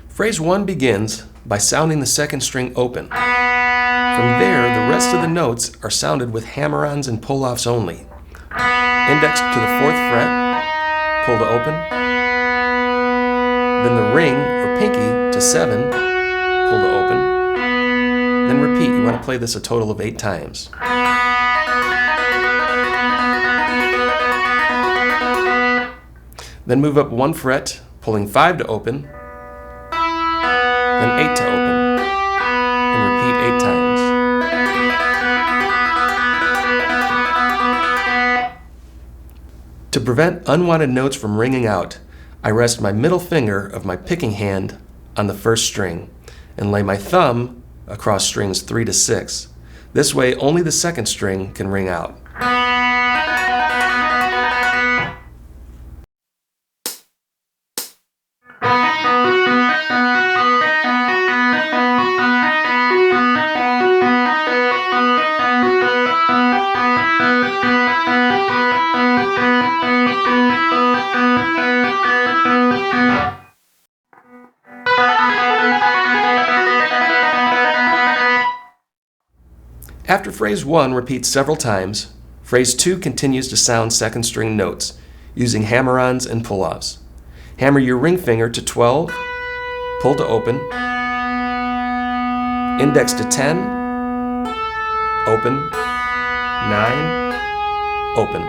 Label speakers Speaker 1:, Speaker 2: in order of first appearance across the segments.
Speaker 1: Phrase 1 begins by sounding the second string open. From there, the rest of the notes are sounded with hammer-ons and pull-offs only. Index to the 4th fret, pull to open. Then the ring or pinky to 7, pull to open. Then repeat. You want to play this a total of 8 times. Then move up 1 fret, pulling 5 to open. Then 8 to open, and repeat 8 times. To prevent unwanted notes from ringing out, I rest my middle finger of my picking hand on the first string and lay my thumb across strings 3 to 6. This way, only the second string can ring out. After phrase 1 repeats several times, phrase 2 continues to sound second string notes using hammer-ons and pull-offs. Hammer your ring finger to 12, pull to open, index to 10, open, 9, open.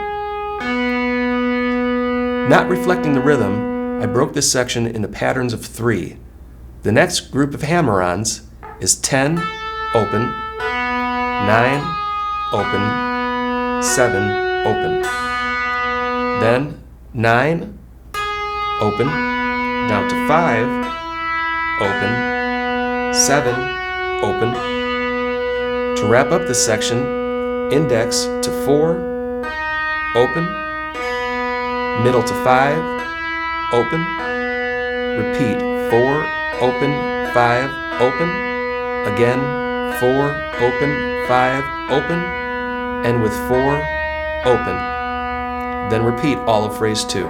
Speaker 1: Not reflecting the rhythm, I broke this section into patterns of 3. The next group of hammer-ons is 10, open, 9, open, 7, open. Then 9, open, down to 5, open, 7, open. To wrap up this section, index to 4, open, middle to 5, open, repeat 4, open, 5, open, again 4, open, 5, open, and with 4, open. Then repeat all of phrase 2.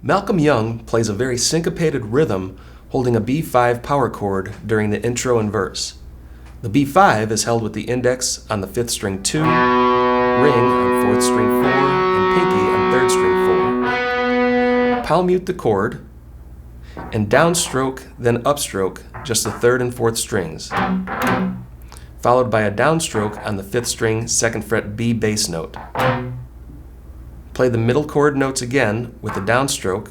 Speaker 1: Malcolm Young plays a very syncopated rhythm holding a B5 power chord during the intro and verse. The B5 is held with the index on the 5th string 2, ring on 4th string 4, and pinky on 3rd string 4. Palm mute the chord, and downstroke, then upstroke just the 3rd and 4th strings, followed by a downstroke on the 5th string 2nd fret B bass note. Play the middle chord notes again with a downstroke.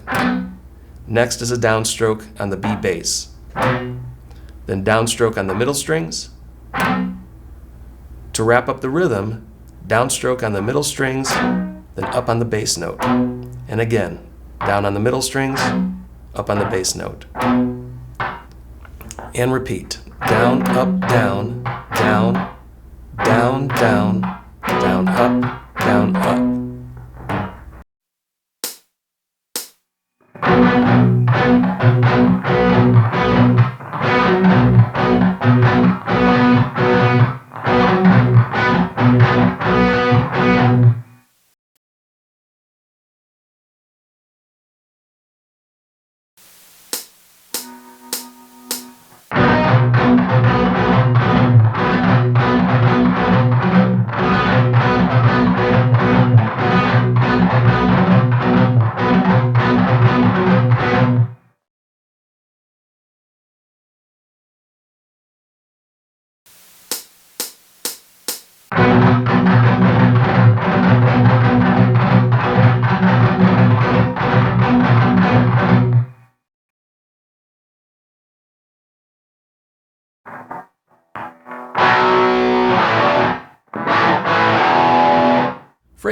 Speaker 1: Next is a downstroke on the B bass. Then downstroke on the middle strings. To wrap up the rhythm, downstroke on the middle strings, then up on the bass note. And again, down on the middle strings, up on the bass note. And repeat. Down, up, down, down, down, down, down, up, down, up.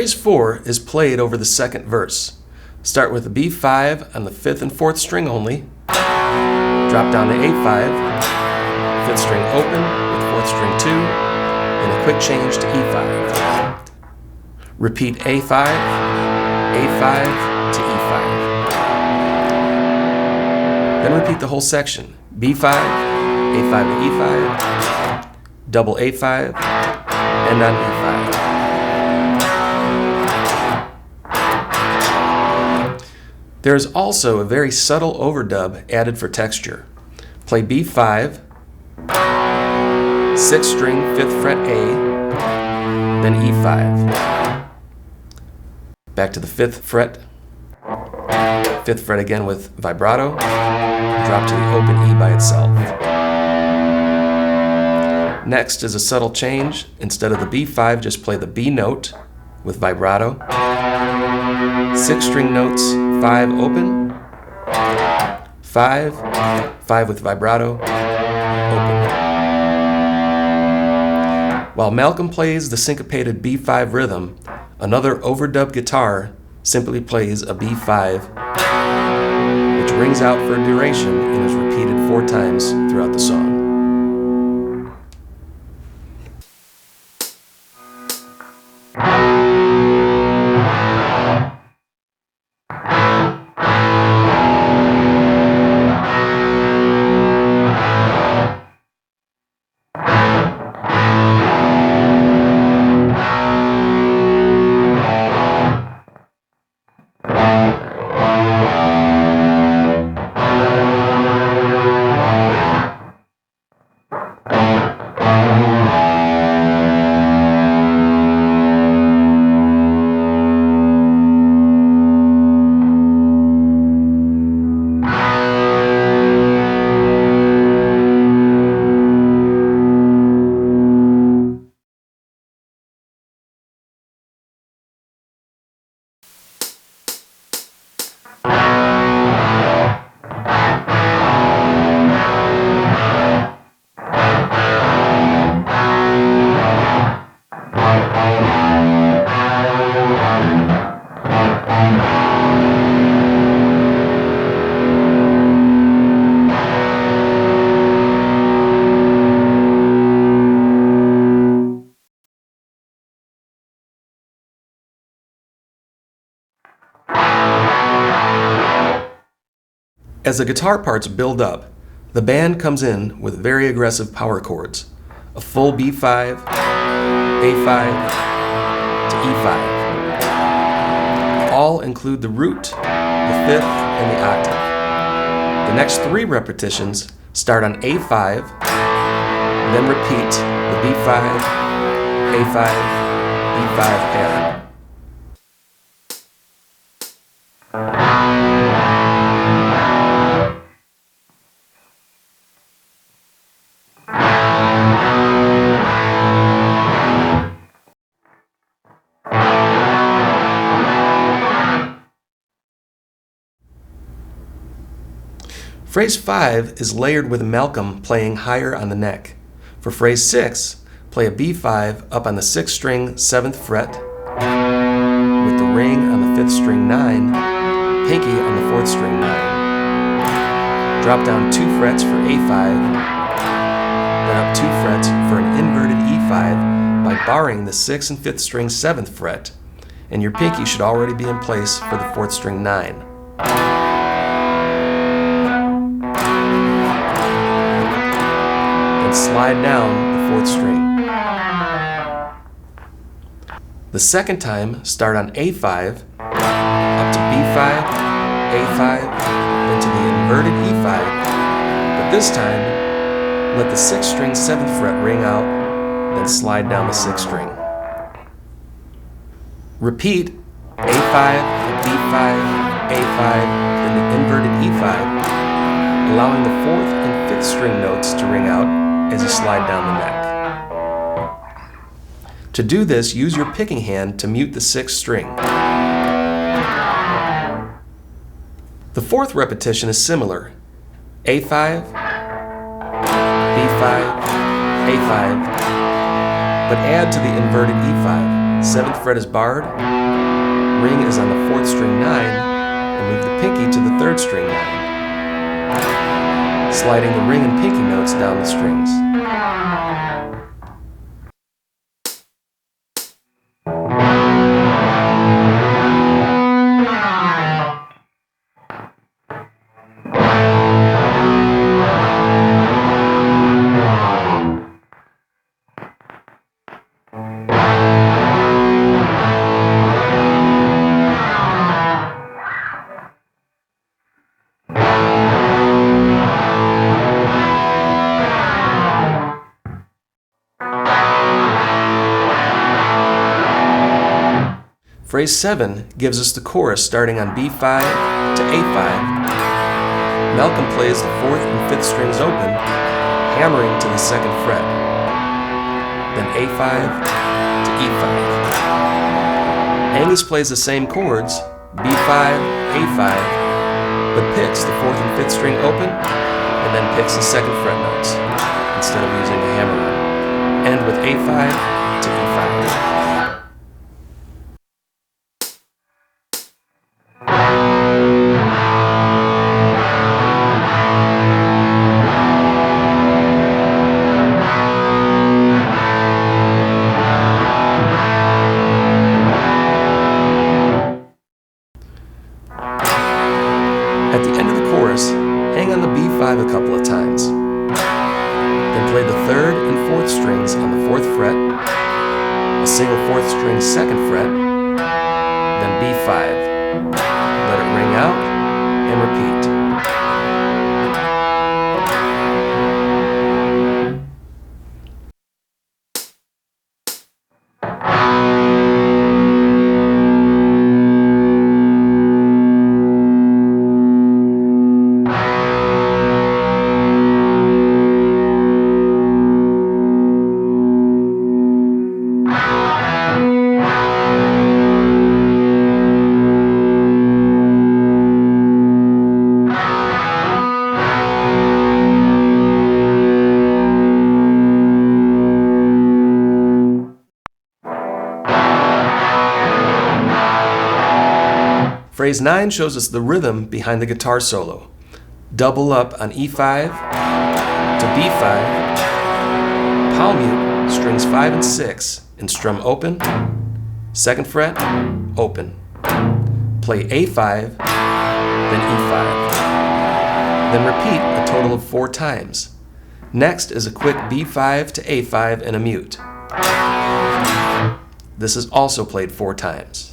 Speaker 1: Phrase 4 is played over the second verse. Start with a B5 on the 5th and 4th string only, drop down to A5, 5th string open with 4th string 2, and a quick change to E5. Repeat A5, A5 to E5. Then repeat the whole section. B5, A5 to E5, double A5, and on E5. There is also a very subtle overdub added for texture. Play B5, 6th string, 5th fret A, then E5. Back to the 5th fret, 5th fret again with vibrato, drop to the open E by itself. Next is a subtle change. Instead of the B5, just play the B note with vibrato. 6 string notes, 5 open, 5, 5 with vibrato, open. While Malcolm plays the syncopated B5 rhythm, another overdub guitar simply plays a B5, which rings out for a duration and is repeated 4 times throughout the song. As the guitar parts build up, the band comes in with very aggressive power chords, a full B5, A5 to E5. All include the root, the 5th, and the octave. The next 3 repetitions start on A5, then repeat the B5, A5, E5 pattern. Phrase 5 is layered with Malcolm playing higher on the neck. For phrase 6, play a B5 up on the 6th string, 7th fret, with the ring on the 5th string 9, pinky on the 4th string 9. Drop down 2 frets for A5, then up 2 frets for an inverted E5 by barring the 6th and 5th string 7th fret, and your pinky should already be in place for the 4th string 9. Slide down the 4th string. The second time, start on A5, up to B5, A5, then to the inverted E5, but this time, let the 6th string 7th fret ring out, then slide down the 6th string. Repeat A5, B5, A5, then the inverted E5, allowing the 4th and 5th string notes to ring out as you slide down the neck. To do this, use your picking hand to mute the 6th string. The 4th repetition is similar. A5, B5, A5, but add to the inverted E5. 7th fret is barred, ring is on the 4th string 9, and move the pinky to the 3rd string 9, sliding the ring and pinky notes down the strings. Phrase 7 gives us the chorus starting on B5 to A5. Malcolm plays the 4th and 5th strings open, hammering to the 2nd fret, then A5 to E5. Angus plays the same chords, B5, A5, but picks the 4th and 5th string open, and then picks the 2nd fret notes, instead of using the hammer on. End with A5 to E5. At the end of the chorus, hang on the B5 a couple of times. Then play the 3rd and 4th strings on the 4th fret, a single 4th string 2nd fret, then B5. Let it ring out and repeat. Phrase 9 shows us the rhythm behind the guitar solo. Double up on E5 to B5, palmute strings 5 and 6 and strum open, 2nd fret, open. Play A5, then E5. Then repeat a total of 4 times. Next is a quick B5 to A5 and a mute. This is also played 4 times.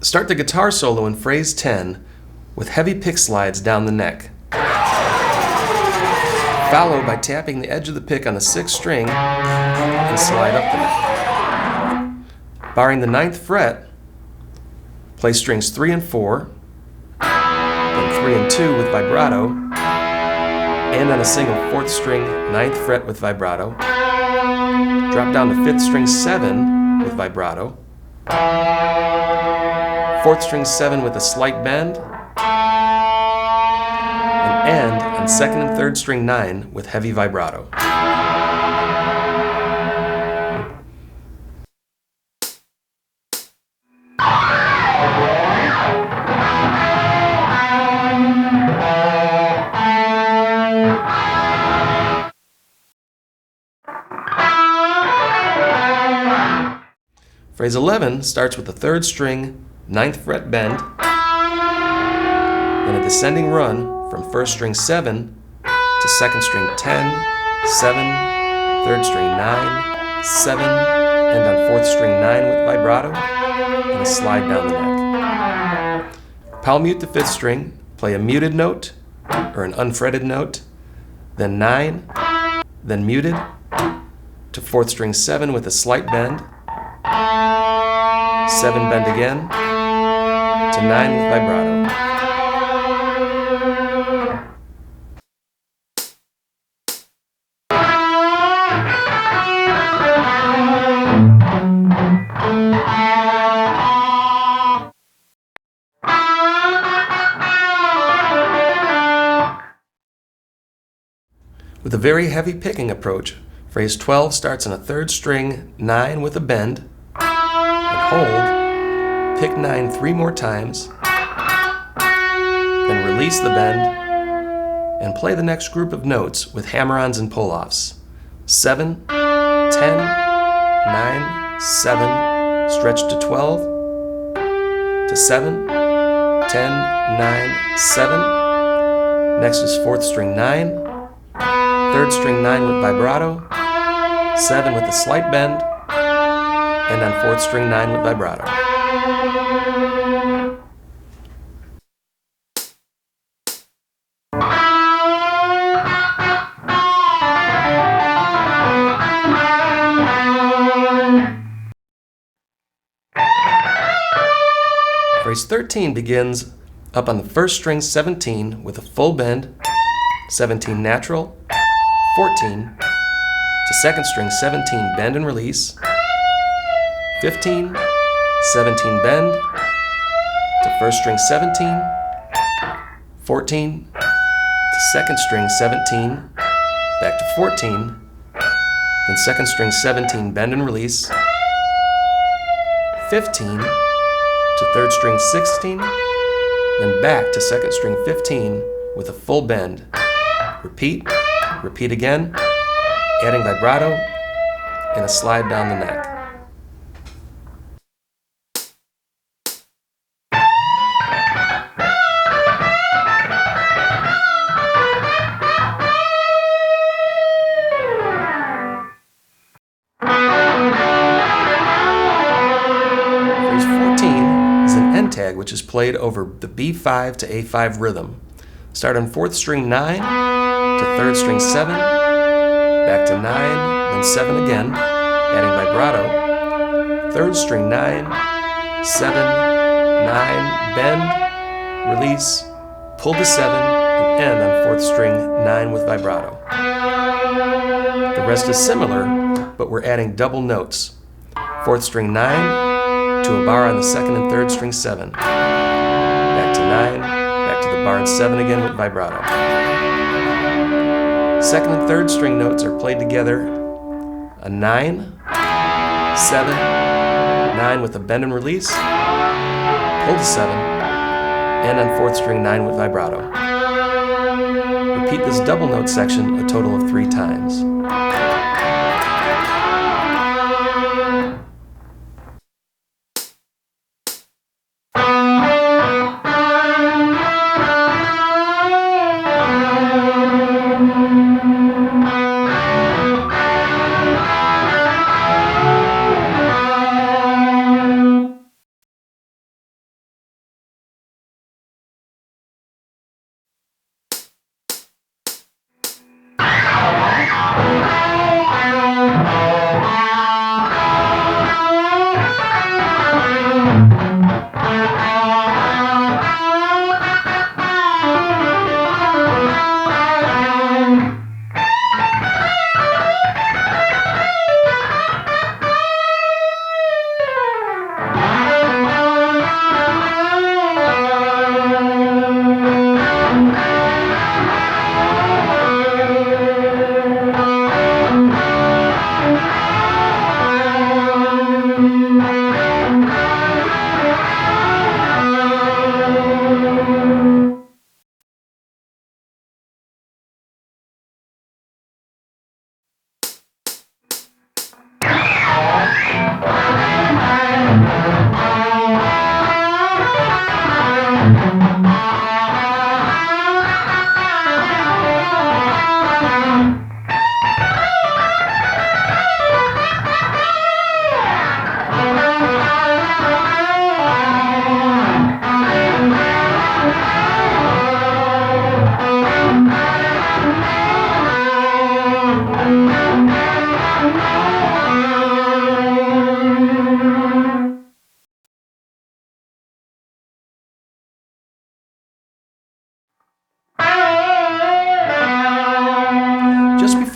Speaker 1: Start the guitar solo in phrase 10 with heavy pick slides down the neck. Follow by tapping the edge of the pick on the 6th string and slide up the neck. Barring the 9th fret, play strings 3 and 4, then 3 and 2 with vibrato, and on a single 4th string 9th fret with vibrato. Drop down to 5th string 7 with vibrato, 4th string 7 with a slight bend, and end on 2nd and 3rd string 9 with heavy vibrato. Phrase 11 starts with the 3rd string 9th fret bend, then a descending run from 1st string 7 to 2nd string 10, 7, 3rd string 9, 7, and on 4th string 9 with vibrato, and a slide down the neck. Palm mute the 5th string, play a muted note or an unfretted note, then 9, then muted to 4th string 7 with a slight bend, 7 bend again, to 9 with vibrato. With a very heavy picking approach, phrase 12 starts on a 3rd string 9 with a bend, and hold, pick 9 3 more times, then release the bend, and play the next group of notes with hammer-ons and pull-offs. 7, 10, 9, 7, stretch to 12, to 7, 10, 9, 7. Next is 4th string 9, 3rd string 9 with vibrato, 7 with a slight bend, and on 4th string 9 with vibrato. Phrase 13 begins up on the 1st string 17 with a full bend, 17 natural, 14 to 2nd string 17 bend and release, 15, 17 bend to 1st string 17, 14 to 2nd string 17, back to 14, then 2nd string 17 bend and release, 15 to 3rd string 16, then back to 2nd string 15 with a full bend. Repeat, repeat again, adding vibrato and a slide down the neck. Phrase 14 is an end tag which is played over the B5 to A5 rhythm. Start on 4th string 9 to 3rd string 7, back to 9, then 7 again, adding vibrato, 3rd string 9, 7, 9, bend, release, pull to 7, and end on 4th string 9 with vibrato. The rest is similar, but we're adding double notes. 4th string 9 to a bar on the 2nd and 3rd string 7, back to 9, back to the bar and 7 again with vibrato. 2nd and 3rd string notes are played together, a 9, 7, 9 with a bend and release, pull to 7, and on 4th string 9 with vibrato. Repeat this double note section a total of 3 times.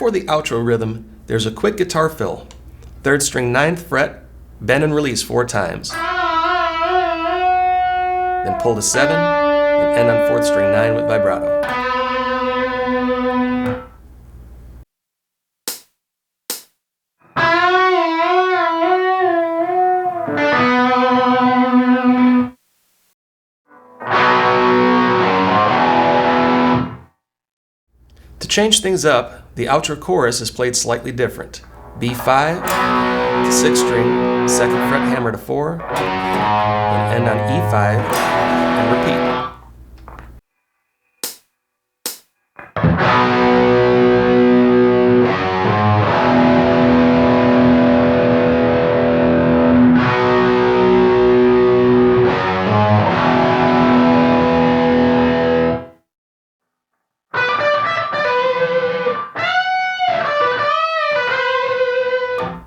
Speaker 1: before the outro rhythm, there's a quick guitar fill. 3rd string 9th fret, bend and release 4 times. Then pull to 7 and end on 4th string 9 with vibrato. To change things up, the outro chorus is played slightly different. B5 to 6th string, 2nd fret hammer to 4, then end on E5 and repeat.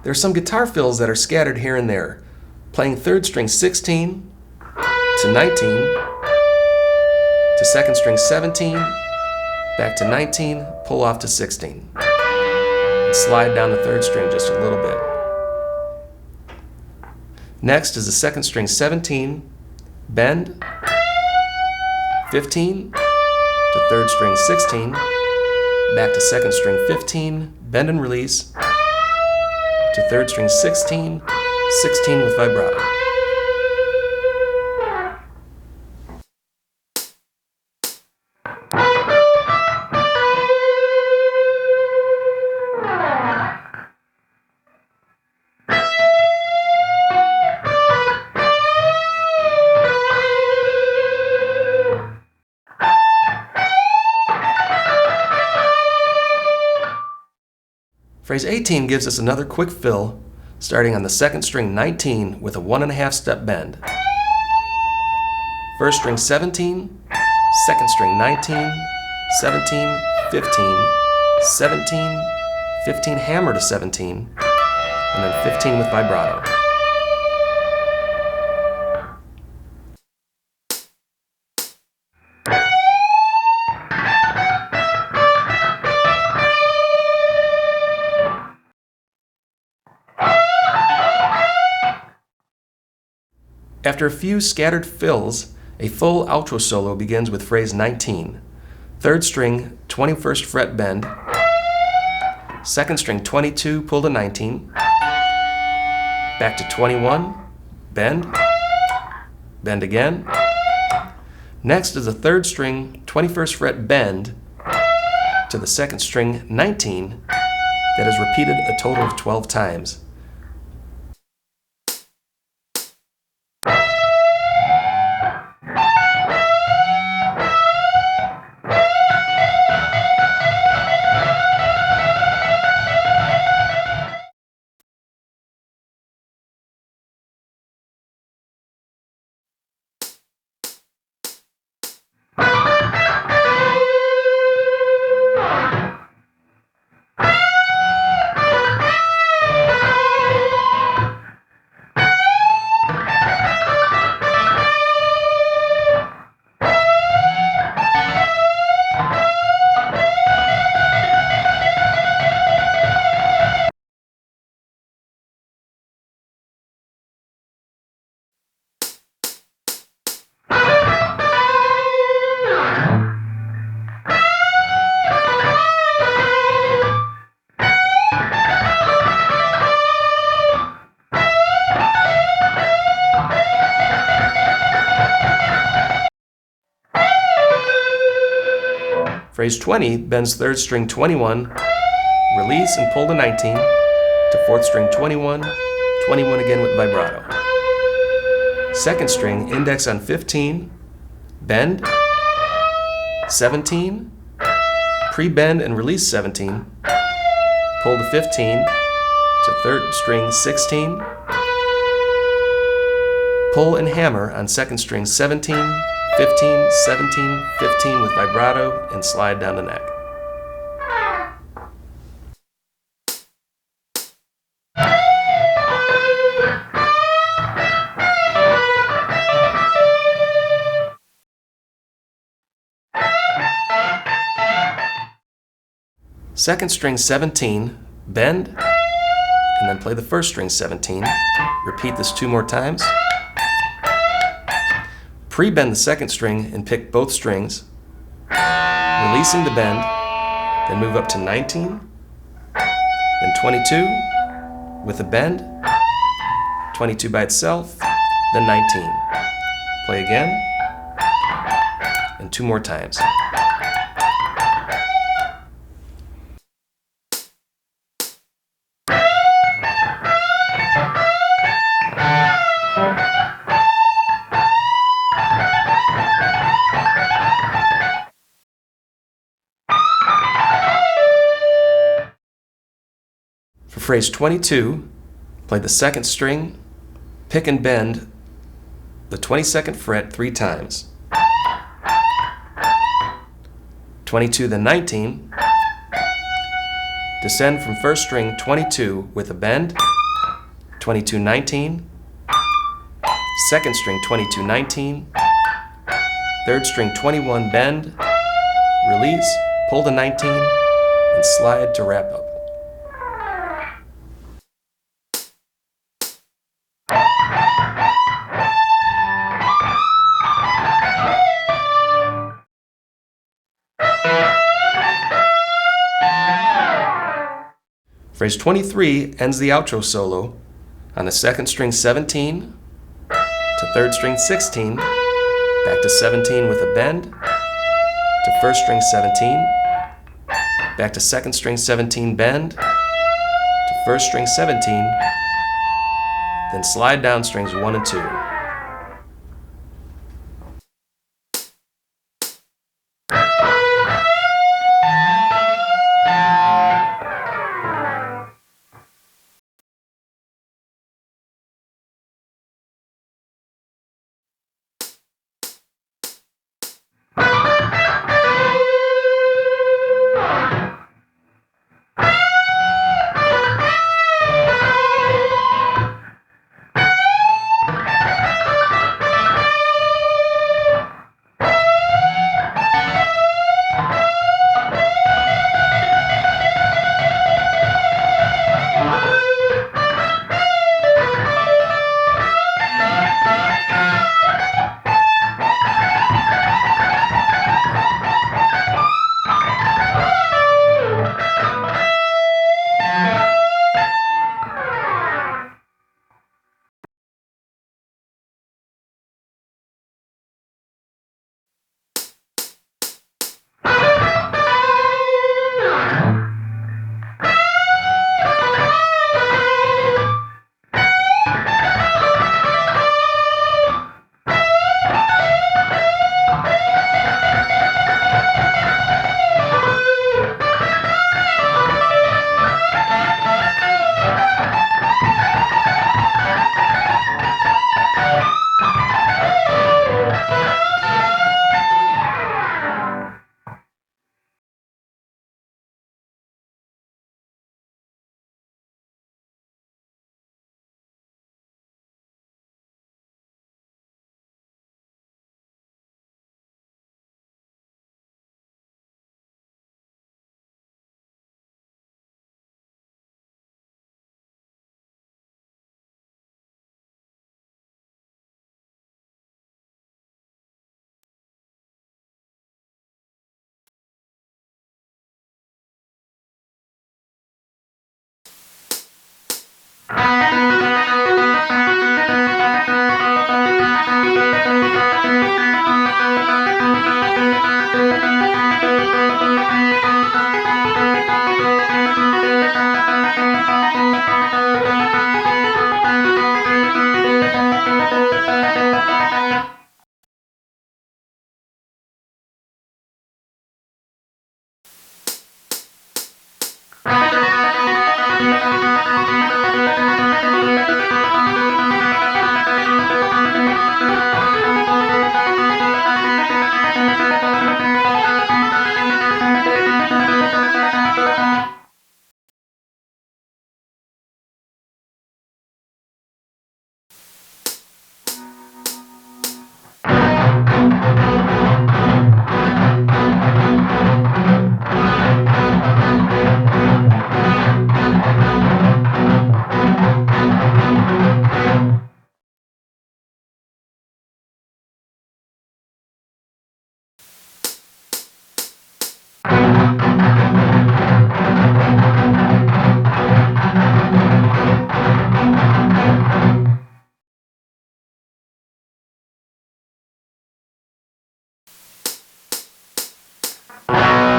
Speaker 1: There are some guitar fills that are scattered here and there, playing 3rd string 16 to 19 to 2nd string 17, back to 19, pull off to 16, and slide down the 3rd string just a little bit. Next is the 2nd string 17, bend, 15 to 3rd string 16, back to 2nd string 15, bend and release, to 3rd string 16, 16 with vibrato. Phrase 18 gives us another quick fill, starting on the 2nd string 19 with a 1.5 step bend. 1st string 17, 2nd string 19, 17, 15, 17, 15 hammer to 17, and then 15 with vibrato. After a few scattered fills, a full outro solo begins with phrase 19. 3rd string 21st fret bend, 2nd string 22 pull to 19, back to 21, bend, bend again. Next is a 3rd string 21st fret bend to the 2nd string 19 that is repeated a total of 12 times. Phrase 20 bends 3rd string 21, release and pull to 19, to 4th string 21, 21 again with vibrato. 2nd string index on 15, bend, 17, pre-bend and release 17, pull to 15, to 3rd string 16, pull and hammer on 2nd string 17, 15, 17, 15 with vibrato, and slide down the neck. second string 17, bend, and then play the first string 17. Repeat this 2 more times. Pre-bend the second string and pick both strings, releasing the bend, then move up to 19, then 22 with a bend, 22 by itself, then 19. Play again, and 2 more times. For phrase 22, play the second string, pick and bend the 22nd fret 3 times. 22 then 19. Descend from first string 22 with a bend, 22 19. Second string 22 19. Third string 21 bend, release, pull to 19, and slide to wrap up. Phrase 23 ends the outro solo on the second string 17 to third string 16, back to 17 with a bend, to first string 17, back to second string 17 bend, to first string 17, then slide down strings 1 and 2. 5.